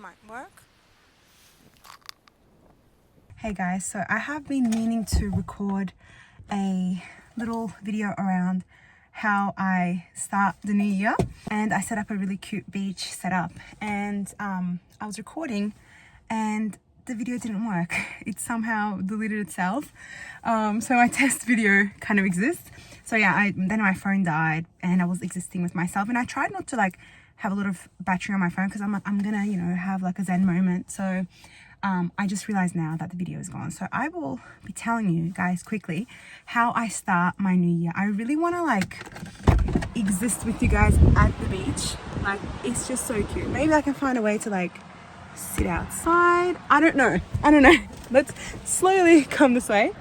might work. Hey guys, so I have been meaning to record a little video around how I start the new year, and I set up a really cute beach setup, and I was recording and the video didn't work. It somehow deleted itself. So my test video kind of exists. So yeah, then my phone died and I was existing with myself, and I tried not to like have a lot of battery on my phone because I'm gonna, you know, have like a zen moment. So I just realized now that the video is gone. So I will be telling you guys quickly how I start my new year. I really want to like exist with you guys at the beach. Like, it's just so cute. Maybe I can find a way to like sit outside. I don't know. Let's slowly come this way.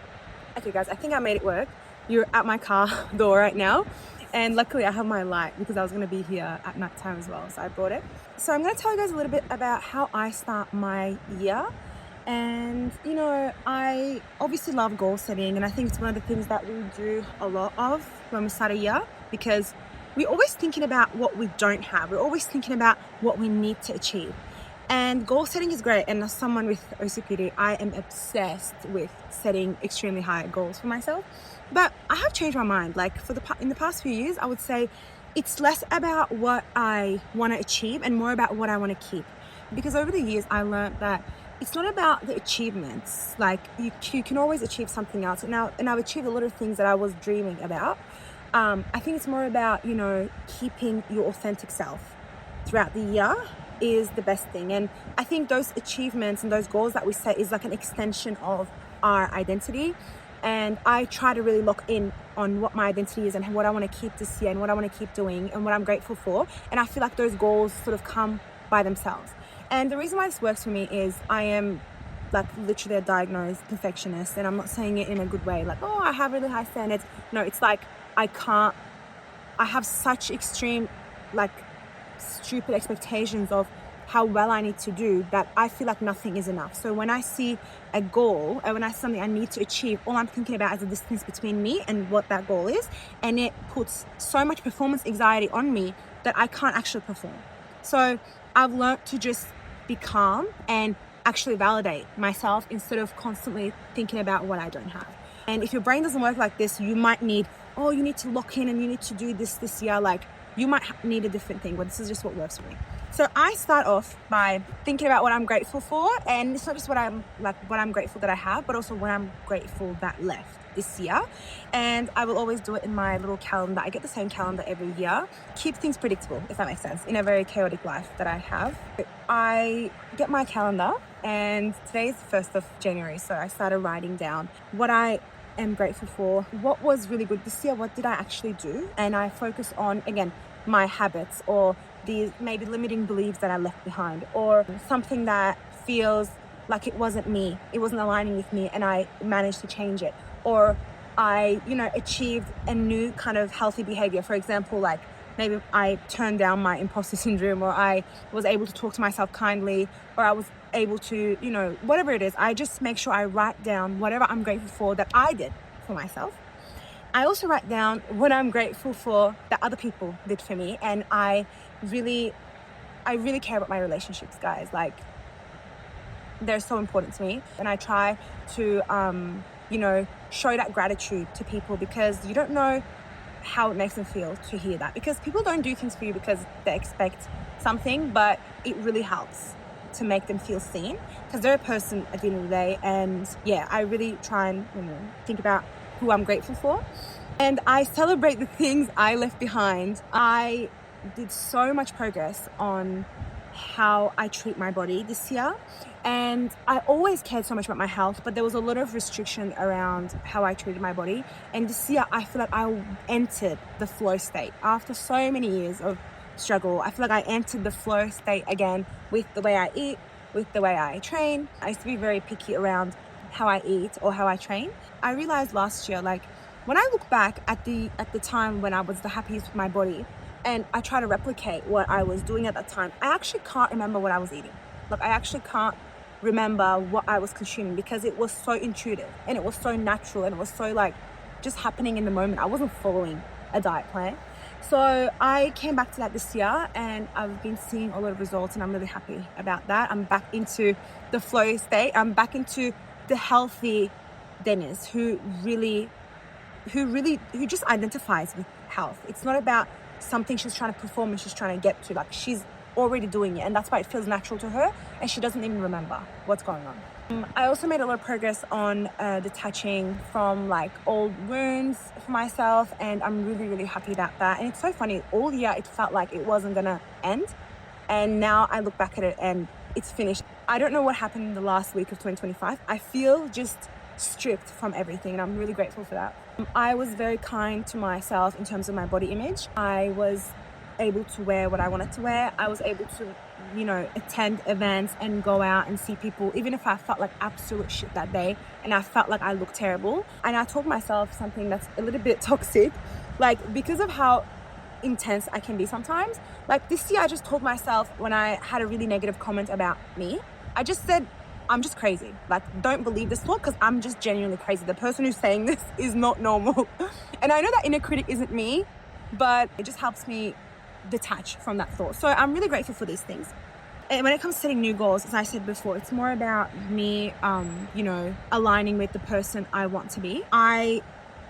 Okay guys, I think I made it work. You're at my car door right now, and luckily I have my light because I was going to be here at night time as well, so I brought it. So I'm going to tell you guys a little bit about how I start my year. And you know, I obviously love goal setting, and I think it's one of the things that we do a lot of when we start a year, because we're always thinking about what we don't have. We're always thinking about what we need to achieve. And goal setting is great, and as someone with OCPD, I am obsessed with setting extremely high goals for myself. But I have changed my mind. Like in the past few years, I would say it's less about what I want to achieve and more about what I want to keep. Because over the years, I learned that it's not about the achievements. Like you can always achieve something else. And I've achieved a lot of things that I was dreaming about. I think it's more about, you know, keeping your authentic self throughout the year is the best thing. And I think those achievements and those goals that we set is like an extension of our identity. And I try to really lock in on what my identity is and what I want to keep this year and what I want to keep doing and what I'm grateful for. And I feel like those goals sort of come by themselves. And the reason why this works for me is I am like literally a diagnosed perfectionist, and I'm not saying it in a good way, like, oh, I have really high standards. No, it's like I have such extreme, like stupid expectations of how well I need to do that I feel like nothing is enough. So when I see a goal or when I see something I need to achieve, all I'm thinking about is the distance between me and what that goal is. And it puts so much performance anxiety on me that I can't actually perform. So I've learned to just be calm and actually validate myself instead of constantly thinking about what I don't have. And if your brain doesn't work like this, you might need, oh, you need to lock in and you need to do this year. Like, you might need a different thing, but this is just what works for me. So I start off by thinking about what I'm grateful for, and it's not just what I'm grateful that I have, but also what I'm grateful that left this year. And I will always do it in my little calendar. I get the same calendar every year. Keep things predictable, if that makes sense, in a very chaotic life that I have. I get my calendar, and today is the 1st of January, so I started writing down what I am grateful for, what was really good this year, what did I actually do, and I focus on, again, my habits or these maybe limiting beliefs that I left behind, or something that feels like it wasn't me, it wasn't aligning with me, and I managed to change it, or I, you know, achieved a new kind of healthy behavior. For example, like maybe I turned down my imposter syndrome, or I was able to talk to myself kindly, or I was able to, you know, whatever it is, I just make sure I write down whatever I'm grateful for that I did for myself. I also write down what I'm grateful for that other people did for me. And I really care about my relationships, guys. Like, they're so important to me. And I try to, you know, show that gratitude to people, because you don't know how it makes them feel to hear that. Because people don't do things for you because they expect something, but it really helps to make them feel seen, because they're a person at the end of the day. And yeah, I really try and, you know, think about who I'm grateful for, and I celebrate the things I left behind. I did so much progress on how I treat my body this year, and I always cared so much about my health, but there was a lot of restriction around how I treated my body. And this year I feel like I entered the flow state after so many years of struggle. I feel like I entered the flow state again with the way I eat, with the way I train. I used to be very picky around how I eat or how I train. I realized last year, like when I look back at the time when I was the happiest with my body, and I try to replicate what I was doing at that time, I actually can't remember what I was eating. Like, I actually can't remember what I was consuming, because it was so intuitive and it was so natural and it was so like just happening in the moment. I wasn't following a diet plan. So I came back to that this year, and I've been seeing a lot of results, and I'm really happy about that. I'm back into the flow state. I'm back into the healthy Dennis who just identifies with health. It's not about something she's trying to perform and she's trying to get to. Like, she's already doing it, and that's why it feels natural to her, and she doesn't even remember what's going on. I also made a lot of progress on detaching from like old wounds for myself, and I'm really happy about that. And it's so funny, all year it felt like it wasn't gonna end, and now I look back at it and it's finished. I don't know what happened in the last week of 2025. I feel just stripped from everything, and I'm really grateful for that. I was very kind to myself in terms of my body image. I was able to wear what I wanted to wear. I was able to, you know, attend events and go out and see people, even if I felt like absolute shit that day and I felt like I looked terrible. And I told myself something that's a little bit toxic, like, because of how intense I can be sometimes. Like this year, I just told myself, when I had a really negative comment about me, I just said, I'm just crazy. Like, don't believe this thought, because I'm just genuinely crazy. The person who's saying this is not normal. And I know that inner critic isn't me, but it just helps me detach from that thought. So I'm really grateful for these things. And when it comes to setting new goals, as I said before, it's more about me, you know, aligning with the person I want to be. I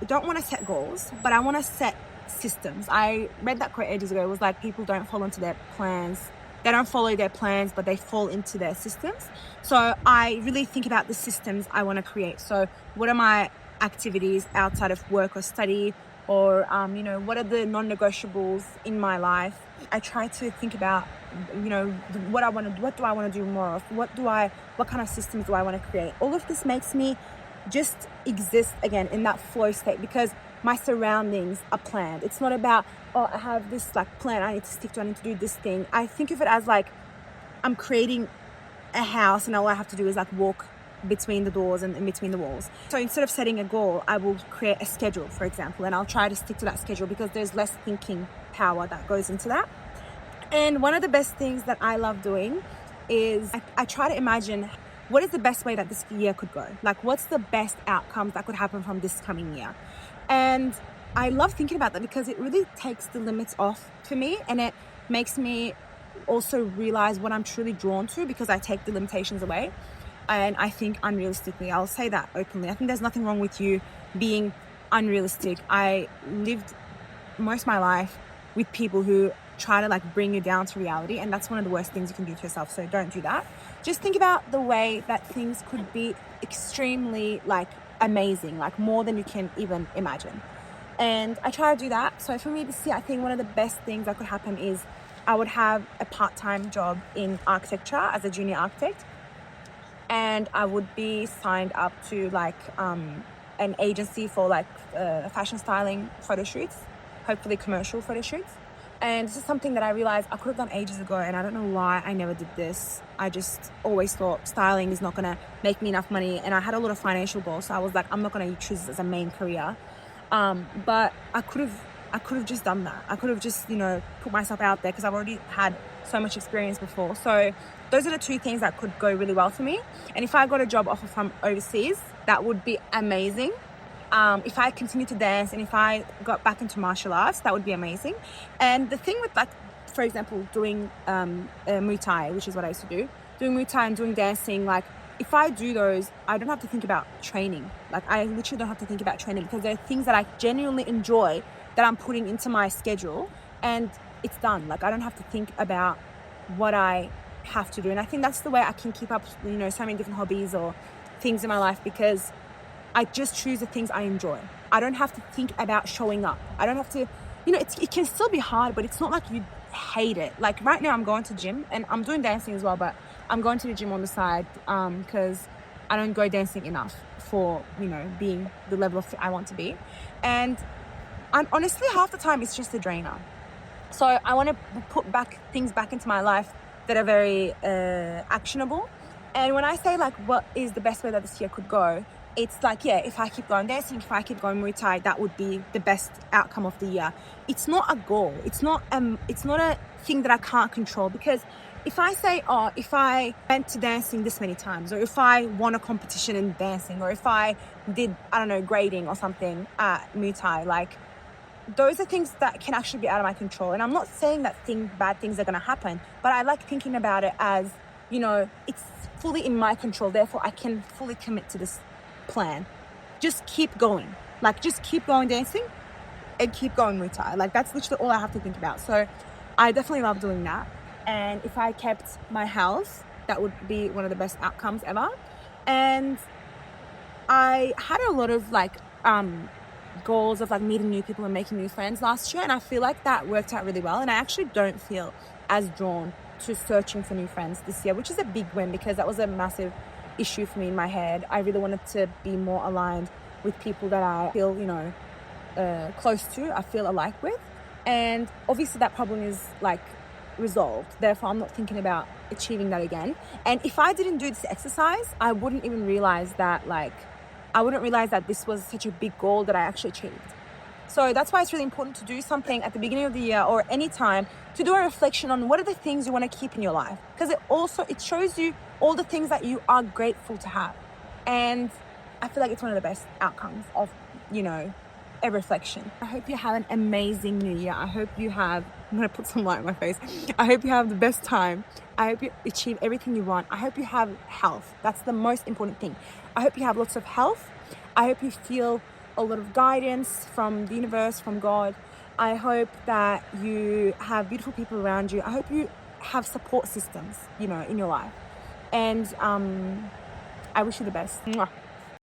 don't want to set goals, but I want to set systems. I read that quote ages ago. It was like, people don't fall into their plans. They don't follow their plans, but they fall into their systems. So I really think about the systems I want to create. So what are my activities outside of work or study? Or, you know, what are the non-negotiables in my life? I try to think about, you know, what do I want to do more of? What kind of systems do I want to create? All of this makes me just exist again in that flow state, because my surroundings are planned. It's not about, oh, I have this like plan I need to stick to, I need to do this thing. I think of it as like, I'm creating a house, and all I have to do is like walk between the doors and in between the walls. So instead of setting a goal, I will create a schedule, for example, and I'll try to stick to that schedule, because there's less thinking power that goes into that. And one of the best things that I love doing is I try to imagine, what is the best way that this year could go? Like, what's the best outcomes that could happen from this coming year? And I love thinking about that, because it really takes the limits off for me, and it makes me also realize what I'm truly drawn to, because I take the limitations away. And I think unrealistically, I'll say that openly, I think there's nothing wrong with you being unrealistic. I lived most of my life with people who try to like bring you down to reality, and that's one of the worst things you can do to yourself. So don't do that. Just think about the way that things could be extremely like amazing, like more than you can even imagine. And I try to do that. So for me this year, I think one of the best things that could happen is I would have a part-time job in architecture as a junior architect, and I would be signed up to like an agency for like fashion styling photo shoots, hopefully commercial photo shoots. And this is something that I realized I could have done ages ago, and I don't know why I never did this. I just always thought styling is not gonna make me enough money, and I had a lot of financial goals, so I was like, I'm not gonna choose this as a main career. But I could have just done that. I could have just, you know, put myself out there, because I've already had so much experience before. So those are the two things that could go really well for me. And if I got a job offer from overseas, that would be amazing. If I continue to dance, and if I got back into martial arts, that would be amazing. And the thing with like, for example, doing Muay Thai, which is what I used to do, doing Muay Thai and doing dancing, like if I do those, I don't have to think about training. Like I literally don't have to think about training, because there are things that I genuinely enjoy that I'm putting into my schedule, and it's done. Like I don't have to think about what I have to do. And I think that's the way I can keep up, you know, so many different hobbies or things in my life, because I just choose the things I enjoy. I don't have to think about showing up. I don't have to, you know, it can still be hard, but it's not like you hate it. Like right now I'm going to gym, and I'm doing dancing as well, but I'm going to the gym on the side because I don't go dancing enough for, you know, being the level of fit I want to be. And honestly, half the time it's just a drainer. So I want to put things back into my life that are very actionable. And when I say like, what is the best way that this year could go? It's like, yeah, if I keep going dancing, if I keep going Muay Thai, that would be the best outcome of the year. It's not a goal. It's not a thing that I can't control, because if I say, oh, if I went to dancing this many times, or if I won a competition in dancing, or if I did, I don't know, grading or something at Muay Thai, like those are things that can actually be out of my control. And I'm not saying that bad things are going to happen, but I like thinking about it as, you know, it's fully in my control. Therefore, I can fully commit to this plan. Just keep going. Like, just keep going dancing and keep going Muay Thai. Like, that's literally all I have to think about. So I definitely love doing that. And if I kept my health, that would be one of the best outcomes ever. And I had a lot of like goals of like meeting new people and making new friends last year, and I feel like that worked out really well. And I actually don't feel as drawn to searching for new friends this year, which is a big win because that was a massive issue for me in my head. I really wanted to be more aligned with people that I feel, you know, close to, I feel alike with. And obviously that problem is like resolved. Therefore, I'm not thinking about achieving that again. And if I didn't do this exercise, I wouldn't even realize that this was such a big goal that I actually achieved. So that's why it's really important to do something at the beginning of the year or any time to do a reflection on what are the things you want to keep in your life. Because it shows you all the things that you are grateful to have. And I feel like it's one of the best outcomes of, you know, a reflection. I hope you have an amazing new year. I hope you have, I'm going to put some light on my face. I hope you have the best time. I hope you achieve everything you want. I hope you have health. That's the most important thing. I hope you have lots of health. I hope you feel a lot of guidance from the universe, from God. I hope that you have beautiful people around you. I hope you have support systems, you know, in your life. And I wish you the best. Mwah.